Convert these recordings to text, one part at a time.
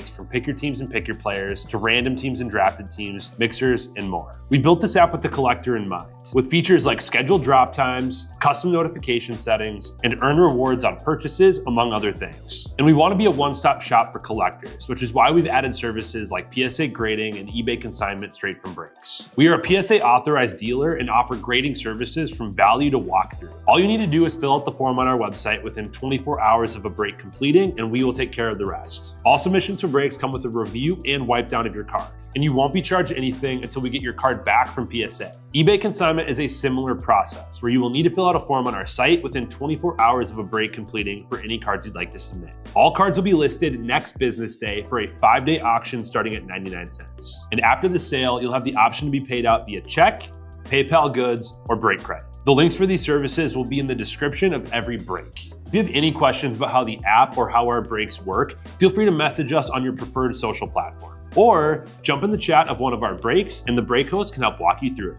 from pick your teams and pick your players to random teams and drafted teams, mixers, and more. We built this app with the collector in mind, with features like scheduled drop times, custom notification settings, and earn rewards on purchases, among other things. And we want to be a one-stop shop for collectors, which is why we've added services like PSA grading and eBay consignment straight from Breaks. We are a PSA authorized dealer and offer grading services from value to walkthrough. All you need to do is fill out the form on our website within 24 hours of a break completing, and we will take care of the rest. All submissions for breaks come with a review and wipe down of your card, and you won't be charged anything until we get your card back from PSA. eBay consignment is a similar process where you will need to fill out a form on our site within 24 hours of a break completing for any cards you'd like to submit. All cards will be listed next business day for a 5-day auction starting at 99 cents. And after the sale, you'll have the option to be paid out via check, PayPal goods, or break credit. The links for these services will be in the description of every break. If you have any questions about how the app or how our breaks work, feel free to message us on your preferred social platform. Or jump in the chat of one of our breaks and the break host can help walk you through it.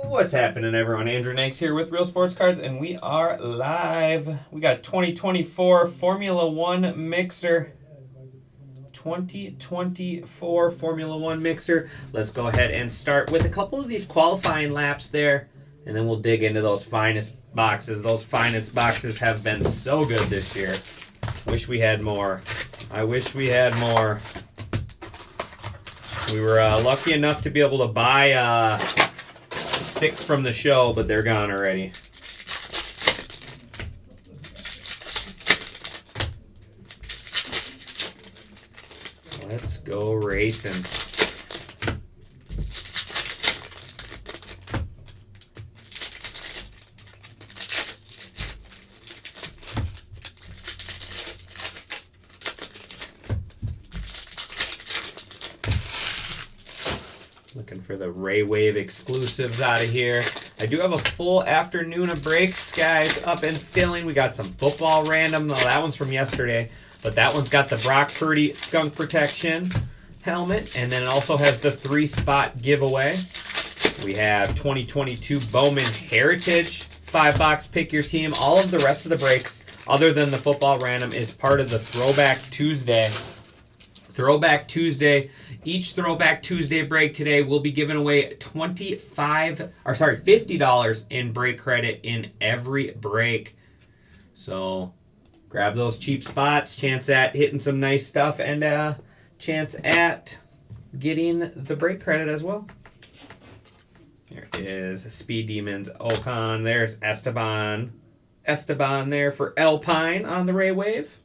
What's happening, everyone? Andrew Nanks here with Real Sports Cards, and we are live. We got 2024 Formula One Mixer. 2024 Formula One Mixer. Let's go ahead and start with a couple of these qualifying laps there, and then we'll dig into those finest boxes. Those finest boxes have been so good this year. Wish we had more. I wish we had more. We were lucky enough to be able to buy 6 from the show, but they're gone already. Let's go racing. Looking for the Ray Wave exclusives out of here. I do have a full afternoon of breaks, guys, up and filling. We got some football random. Well, that one's from yesterday, but that one's got the Brock Purdy skunk protection helmet, and then it also has the 3-spot giveaway. We have 2022 Bowman Heritage 5-box pick your team. All of the rest of the breaks, other than the football random, is part of the Throwback Tuesday. Throwback Tuesday. Each Throwback Tuesday break today will be giving away $50 in break credit in every break. So grab those cheap spots, chance at hitting some nice stuff, and chance at getting the break credit as well. Here is Speed Demons Ocon. There's Esteban. Esteban there for Alpine on the Ray Wave.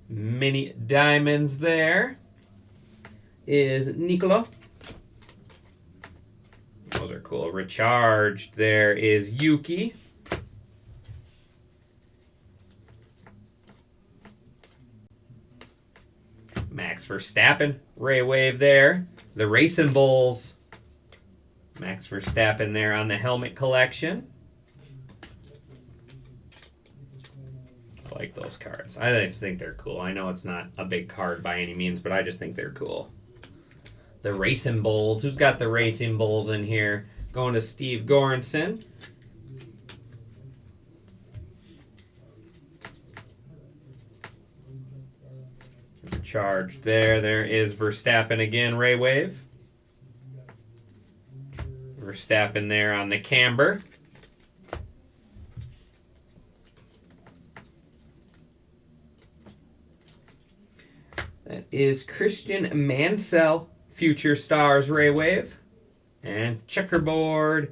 Mini Diamonds there is Nicola. Those are cool. Recharged there is Yuki. Max Verstappen, Ray Wave there. The Racing Bulls. Max Verstappen there on the helmet collection. I like those cards. I just think they're cool. I know it's not a big card by any means, but I just think they're cool. The Racing Bulls. Who's got the Racing Bulls in here? Going to Steve Goranson. Charged there. There is Verstappen again, Ray Wave. Verstappen there on the Camber. That is Christian Mansell, Future Stars Ray Wave. And checkerboard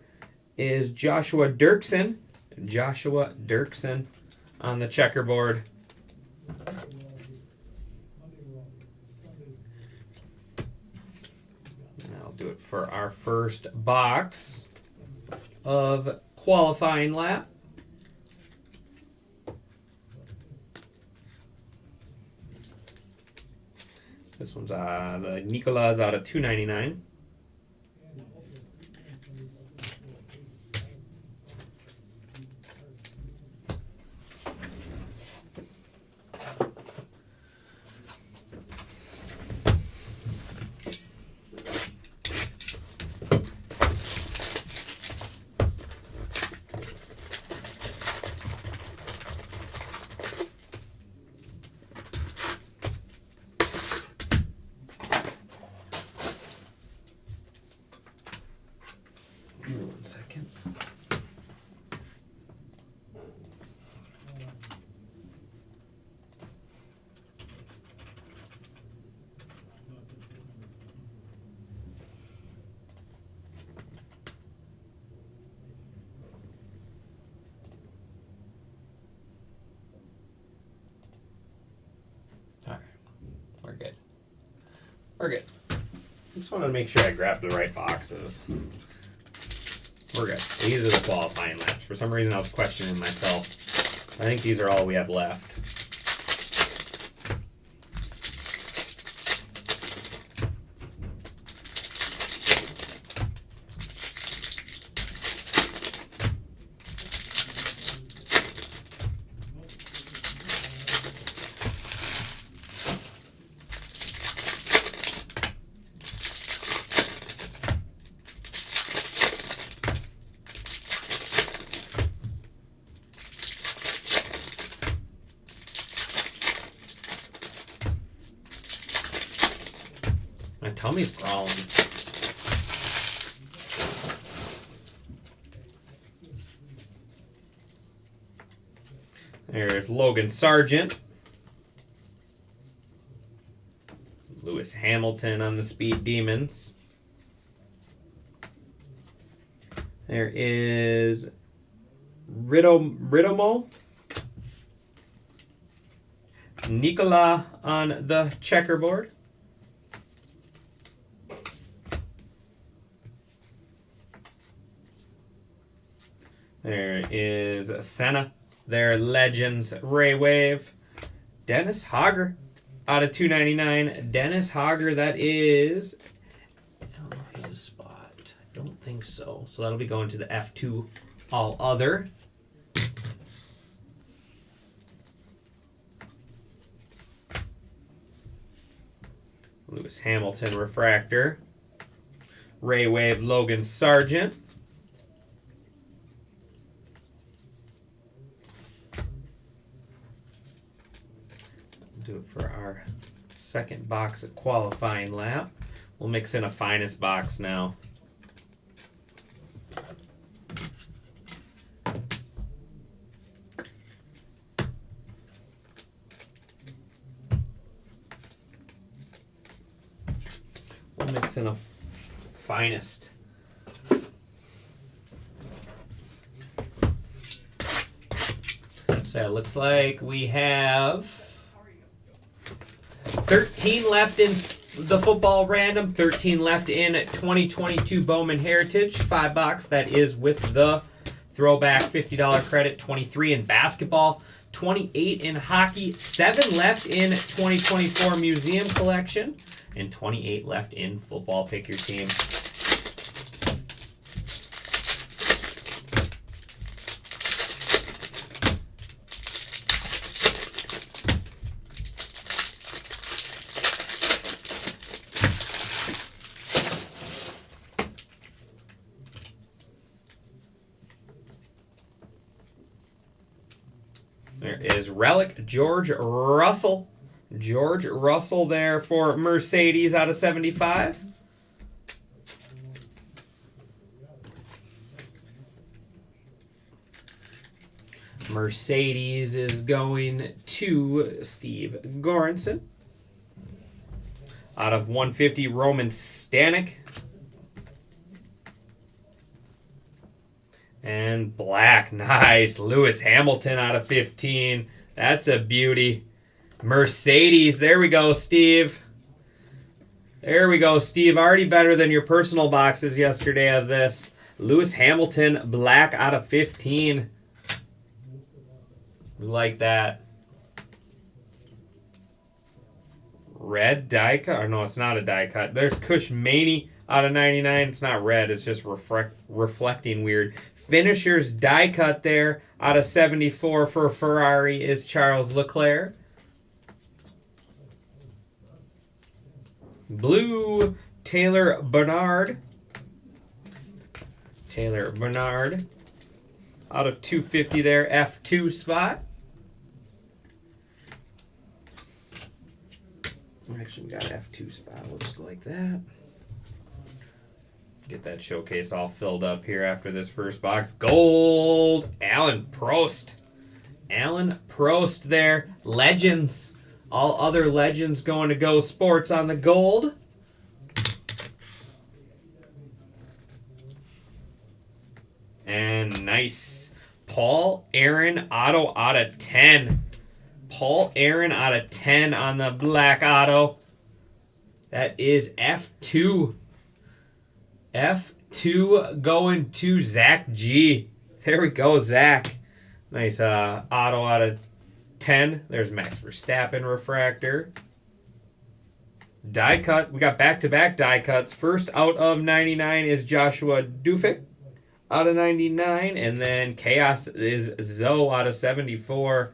is Joshua Dirksen. Joshua Dirksen on the checkerboard. And that'll do it for our first box. of qualifying lap. This one's the Nicola's out of $2.99. One second. All right, we're good. We're good. I just wanted to make sure I grabbed the right boxes. We're good. These are the qualifying laps. For some reason, I was questioning myself. I think these are all we have left. My tummy's growling. There's Logan Sargent. Lewis Hamilton on the Speed Demons. There is Ridomo. Nicola on the checkerboard. There is Senna. Their Legends Ray Wave. Dennis Hogger out of $2.99. Dennis Hogger, that is... I don't know if he's a spot. I don't think so. So that'll be going to the F2 All Other. Lewis Hamilton Refractor. Ray Wave Logan Sargent. Do it for our second box of qualifying lap. We'll mix in a finest box now. We'll mix in a finest. So it looks like we have 13 left in the football random, 13 left in 2022 Bowman Heritage, 5-box. That is with the throwback $50 credit, 23 in basketball, 28 in hockey, 7 left in 2024 Museum Collection, and 28 left in football. Pick your team. There is Relic George Russell. George Russell there for Mercedes out of 75. Mercedes is going to Steve Goranson. Out of 150, Roman Stanek. And black, nice. Lewis Hamilton out of 15. That's a beauty. Mercedes, there we go, Steve. There we go, Steve. Already better than your personal boxes yesterday of this. Lewis Hamilton, black out of 15. Like that. Red die cut. Or no, it's not a die cut. There's Kush Maney out of 99. It's not red. It's just reflecting weird. Finishers die cut there out of 74 for Ferrari is Charles Leclerc. Blue, Taylor Bernard. Taylor Bernard out of 250 there, F2 spot. Actually, we got F2 spot. We'll just go like that. Get that showcase all filled up here after this first box. Gold, Alan Prost. Alan Prost there. Legends. All other legends going to Go Sports on the gold. And nice. Paul Aaron auto out of 10. Paul Aaron out of 10 on the black auto. That is F2. F2 going to Zach G. There we go, Zach. Nice auto out of 10. There's Max Verstappen refractor. Die cut. We got back-to-back die cuts. First out of 99 is Joshua Dufik out of 99. And then Chaos is Zoe out of 74.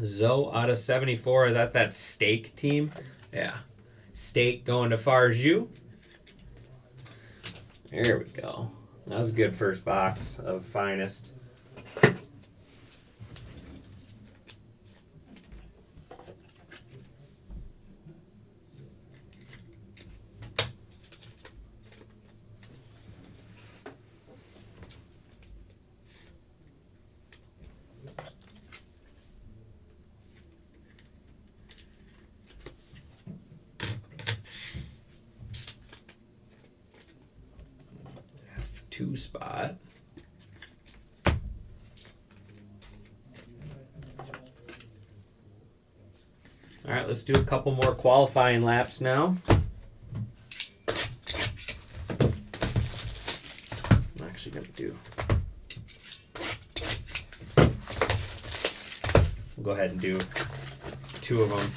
Zoe out of 74. Is that Steak team? Yeah. Steak going to Farju. There we go. That was a good first box of Finest. F2 spot. All right, let's do a couple more qualifying laps now. I'm actually going to do... We'll go ahead and do 2 of them.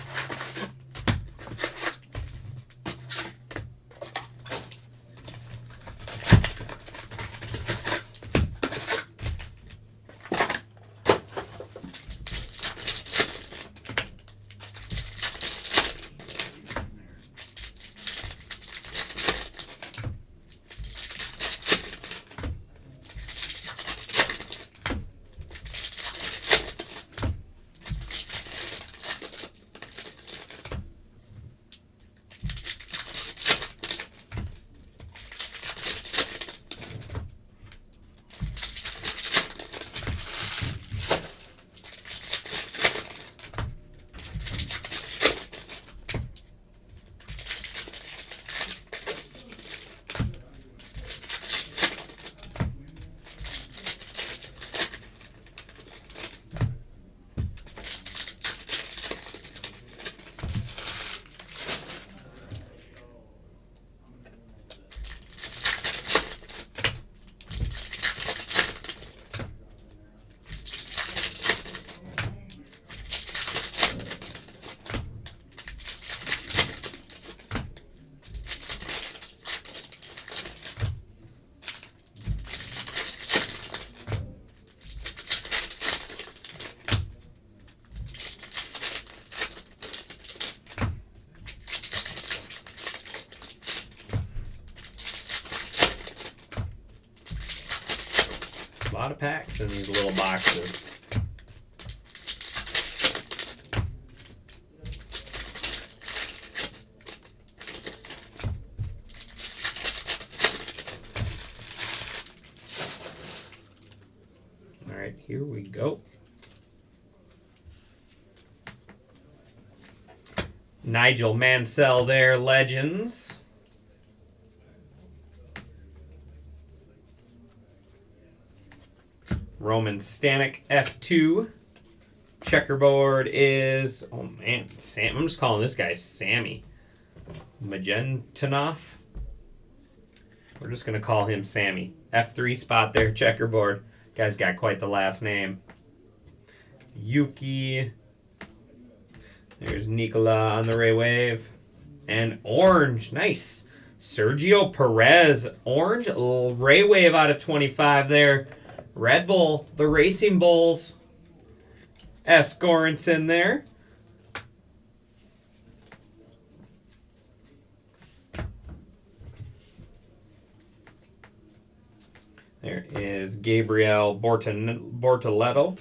A lot of packs in these little boxes. All right, here we go. Nigel Mansell there, Legends. Roman Stanek, F2. Checkerboard is, oh man, Sam. I'm just calling this guy Sammy. Magentanov. We're just going to call him Sammy. F3 spot there, checkerboard. Guy's got quite the last name. Yuki. There's Nikola on the Ray Wave. And orange. Nice. Sergio Perez. Orange. Ray Wave out of 25 there. Red Bull. The Racing Bulls. Escorinson there. There is Gabriel Bortoletto.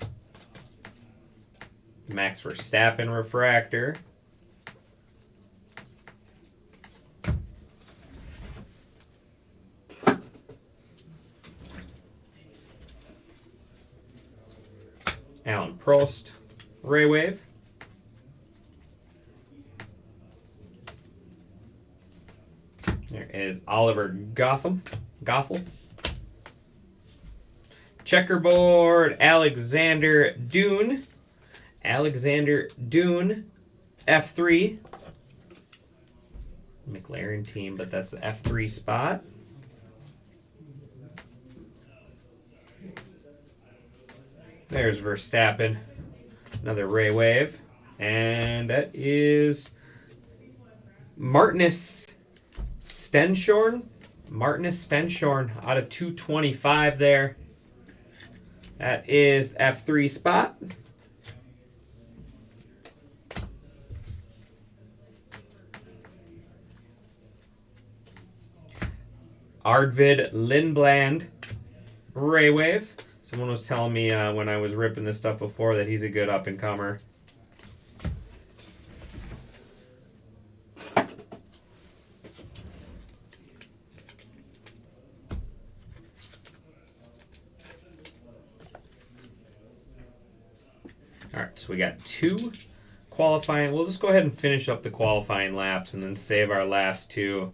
Max Verstappen refractor. Alan Prost, Ray Wave. There is Oliver Gothel. Checkerboard, Alexander Dune. F3. McLaren team, but that's the F3 spot. There's Verstappen. Another Ray Wave. And that is Martinus Stenshorn. Out of 225 there. That is F3 spot. Arvid Lindblad, Ray Wave. Someone was telling me when I was ripping this stuff before that he's a good up-and-comer. All right, so we got 2 qualifying. We'll just go ahead and finish up the qualifying laps and then save our last 2.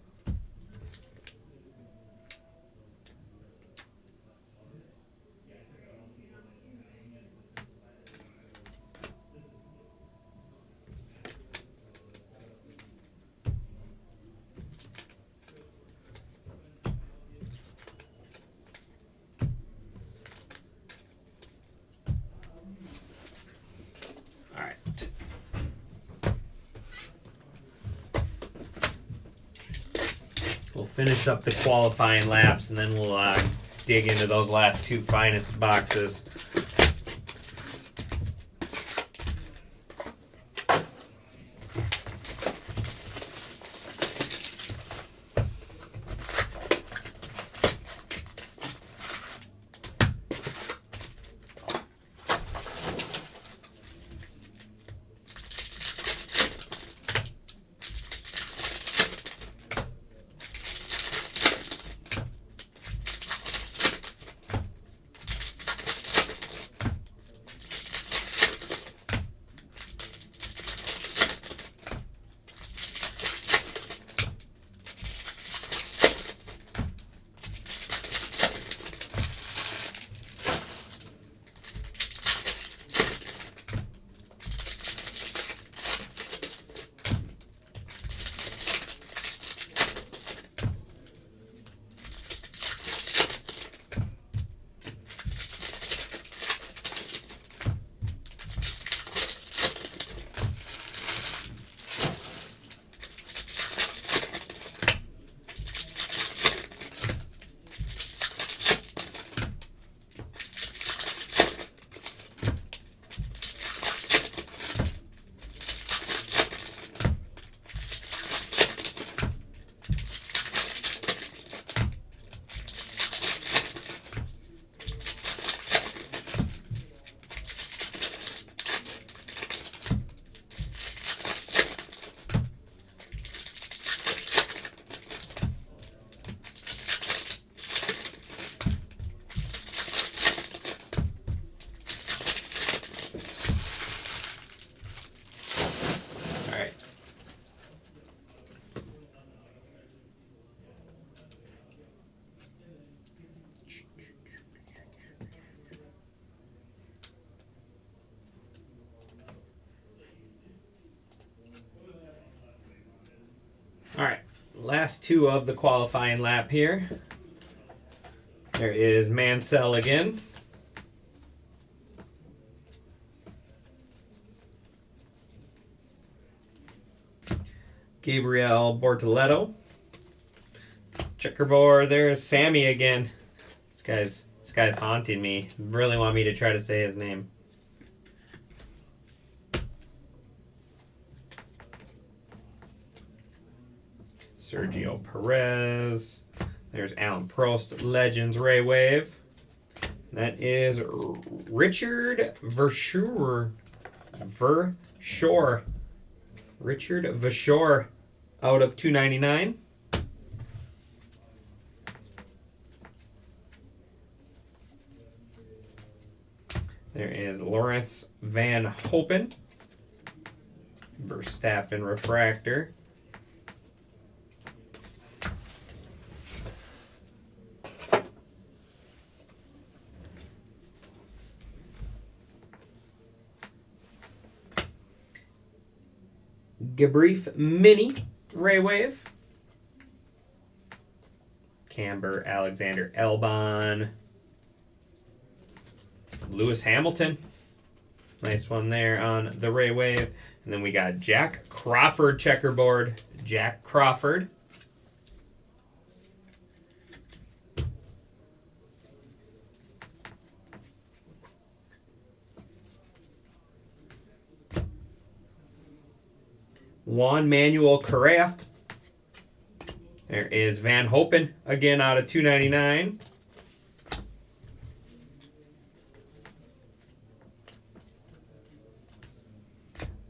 We'll finish up the qualifying laps, and then we'll dig into those last 2 finest boxes. All right, last 2 of the qualifying lap here. There is Mansell again. Gabriel Bortoletto. Checkerboard, there's Sammy again. This guy's haunting me. Really want me to try to say his name. Sergio Perez. There's Alan Prost, Legends Ray Wave. That is Richard Verschoor. Richard Verschoor out of 299. There is Lawrence Van Hopen. Verstappen Refractor. Gabrief Mini Ray Wave. Camber Alexander Elbon. Lewis Hamilton. Nice one there on the Ray Wave. And then we got Jack Crawford checkerboard. Jack Crawford. Juan Manuel Correa. There is Van Hopen again out of 299.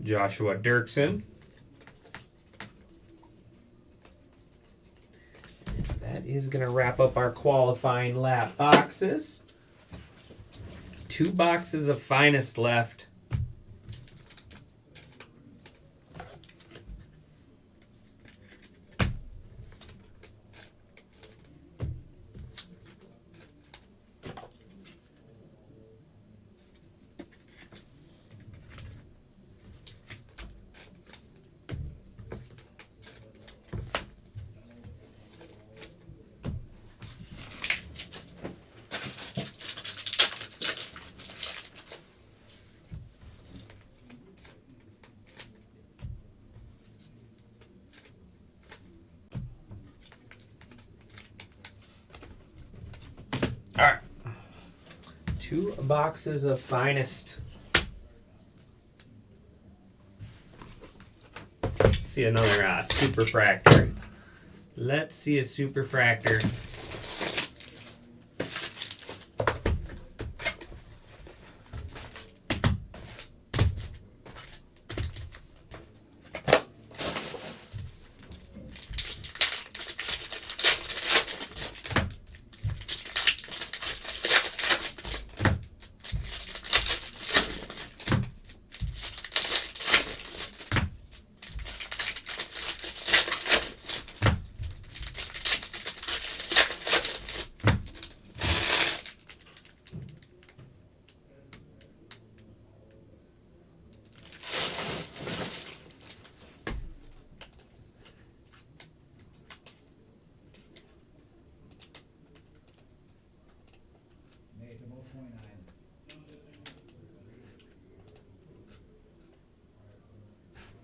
Joshua Dirksen. That is going to wrap up our qualifying lap boxes. 2 boxes of finest left. All right. 2 boxes of finest. Let's see another superfractor. Let's see a superfractor.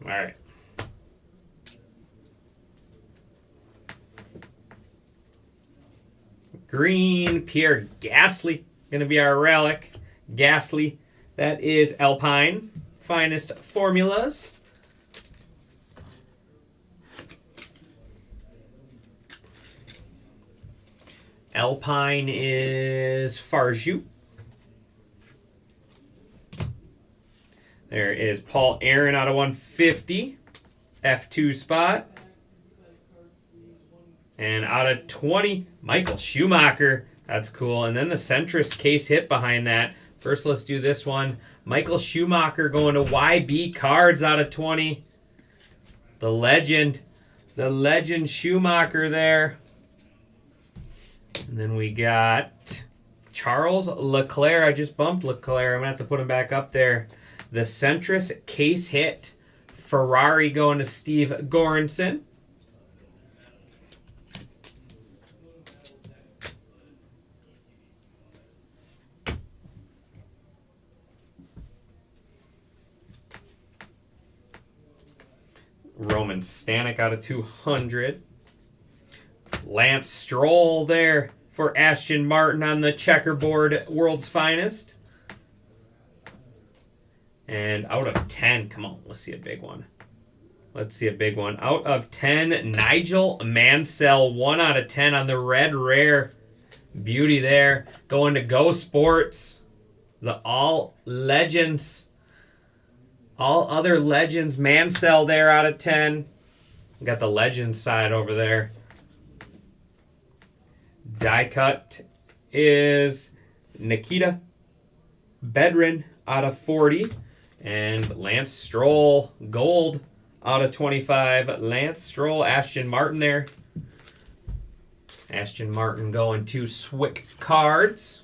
All right. Green, Pierre Gasly, going to be our relic. Gasly, that is Alpine, finest formulas. Alpine is Farju. There is Paul Aaron out of 150, F2 spot. And out of 20, Michael Schumacher. That's cool. And then the Centrist case hit behind that. First, let's do this one. Michael Schumacher going to YB Cards out of 20. The legend Schumacher there. And then we got Charles Leclerc. I just bumped Leclerc. I'm going to have to put him back up there. The Centrist case hit. Ferrari going to Steve Goranson. Bowman Stanek out of 200. Lance Stroll there for Ashton Martin on the checkerboard, World's Finest. And out of 10, come on, let's see a big one. Let's see a big one. Out of 10, Nigel Mansell, 1 out of 10 on the red rare. Beauty there. Going to Go Sports. The All Legends. All Other Legends. Mansell there out of 10. Got the Legends side over there. Die cut is Nikita Bedrin out of 40. And Lance Stroll, gold out of 25. Lance Stroll, Ashton Martin there. Ashton Martin going to Swick Cards.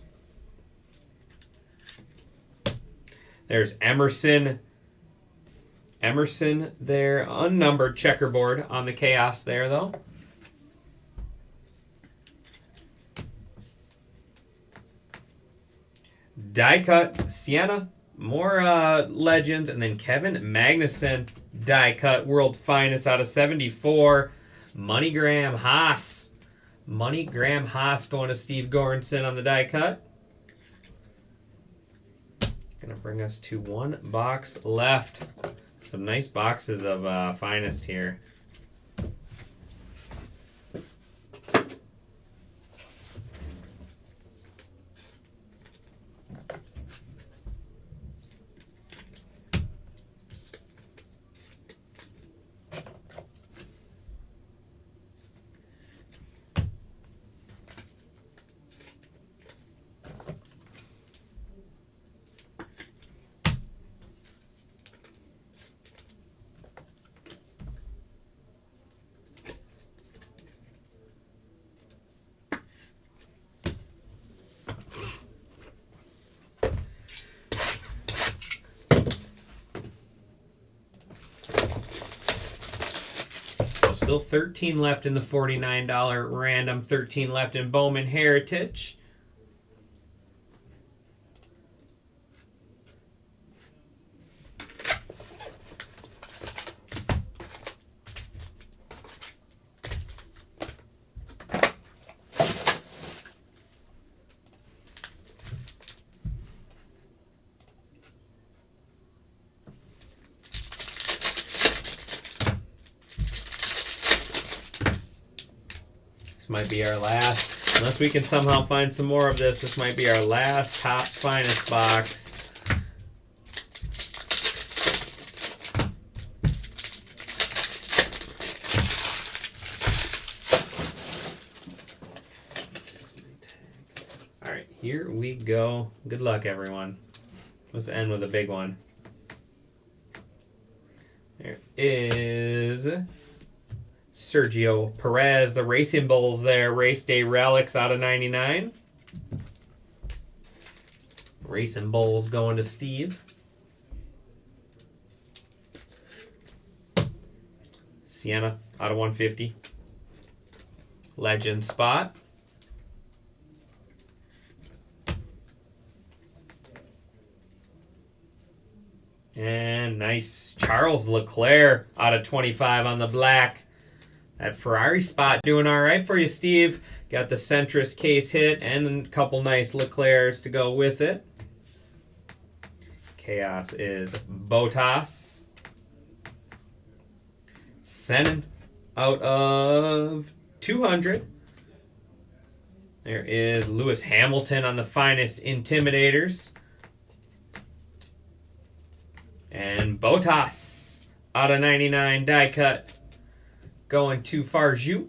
There's Emerson. Emerson there, unnumbered checkerboard on the Chaos there, though. Die cut, Sienna. More Legends. And then Kevin Magnuson, die cut, World Finest out of 74. MoneyGram Haas. MoneyGram Haas going to Steve Goranson on the die cut. Going to bring us to one box left. Some nice boxes of Finest here. Still 13 left in the $49 random, 13 left in Bowman Heritage. This might be our last, unless we can somehow find some more of this, this might be our last Topps Finest box. All right, here we go. Good luck, everyone. Let's end with a big one. There is Sergio Perez, the Racing Bulls there. Race Day Relics out of 99. Racing Bulls going to Steve. Sienna out of 150. Legend spot. And nice Charles Leclerc out of 25 on the black. That Ferrari spot doing all right for you, Steve. Got the Centris case hit and a couple nice Leclercs to go with it. Chaos is Bottas. Sennin out of 200. There is Lewis Hamilton on the Finest Intimidators. And Bottas out of 99 die cut. Going to Farju.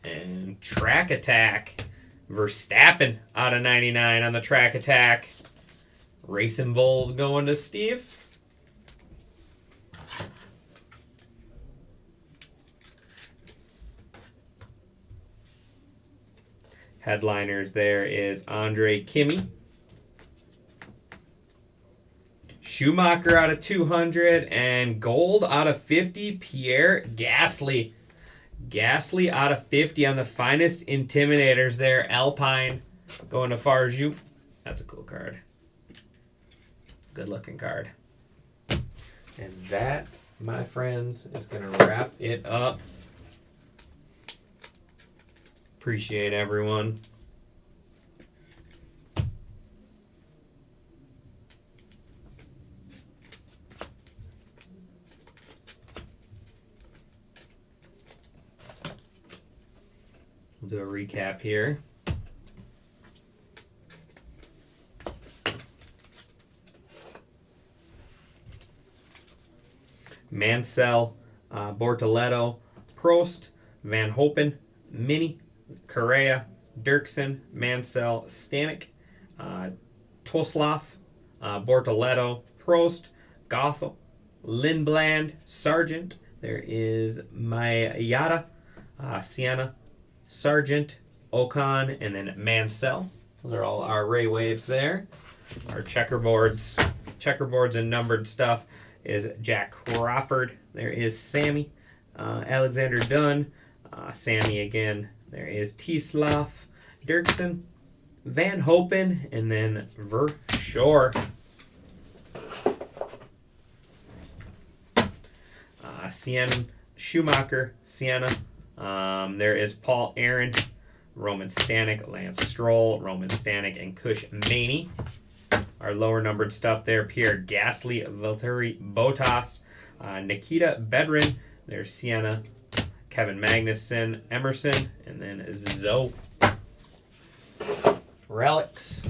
And Track Attack. Verstappen out of 99 on the Track Attack. Racing Bulls going to Steve. Headliners there is Andre Kimi. Schumacher out of 200 and gold out of 50, Pierre Gasly. Gasly out of 50 on the Finest Intimidators there, Alpine. going to Farju. That's a cool card. Good looking card. And that, my friends, is going to wrap it up. Appreciate everyone. We'll do a recap here. Mansell, Bortoletto, Prost, Van Hopen, Mini, Correa, Dirksen, Mansell, Stanek, Toslov, Bortoletto, Prost, Gothel, Lindblad, Sargent. There is Mayada, Sienna, Sargent, Ocon, and then Mansell. Those are all our Ray Waves there. Our checkerboards and numbered stuff is Jack Crawford. There is Sammy, Alexander Dunn, Sammy again. There is T-Sloff, Dirksen, Van Hopen, and then Verschoor. Sienna, Schumacher, Sienna. There is Paul Aaron, Roman Stanek, Lance Stroll, Roman Stanek, and Kush Maney. Our lower numbered stuff there, Pierre Gasly, Valtteri Bottas, Nikita Bedrin, there's Sienna, Kevin Magnussen, Emerson, and then Zoe. Relics.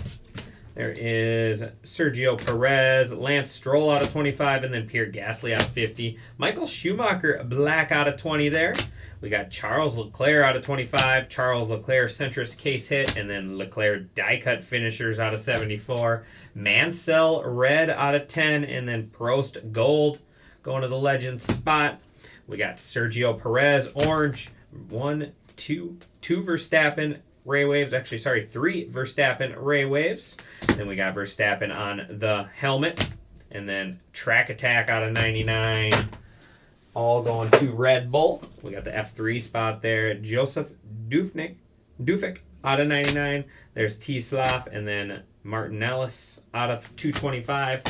There is Sergio Perez, Lance Stroll out of 25, and then Pierre Gasly out of 50. Michael Schumacher, black out of 20 there. We got Charles Leclerc out of 25, Charles Leclerc Centrist case hit, and then Leclerc die cut finishers out of 74. Mansell red out of 10, and then Prost gold going to the Legends spot. We got Sergio Perez orange, 2 Verstappen Ray Waves. Actually, sorry, 3 Verstappen Ray Waves. Then we got Verstappen on the helmet, and then Track Attack out of 99. All going to Red Bull. We got the F3 spot there. Joseph Dufik out of 99. There's T-Sloff, and then Martin Ellis out of 225.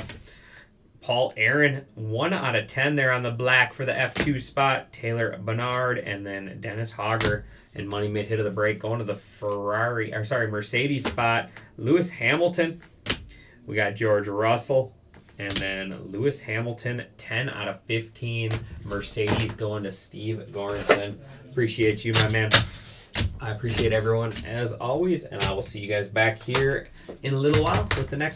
Paul Aaron, 1 out of 10 there on the black for the F2 spot. Taylor Bernard, and then Dennis Hogger and Money Mid hit of the break going to the Mercedes spot. Lewis Hamilton. We got George Russell. And then Lewis Hamilton, 10 out of 15. Mercedes going to Steve Goranson. Appreciate you, my man. I appreciate everyone as always. And I will see you guys back here in a little while with the next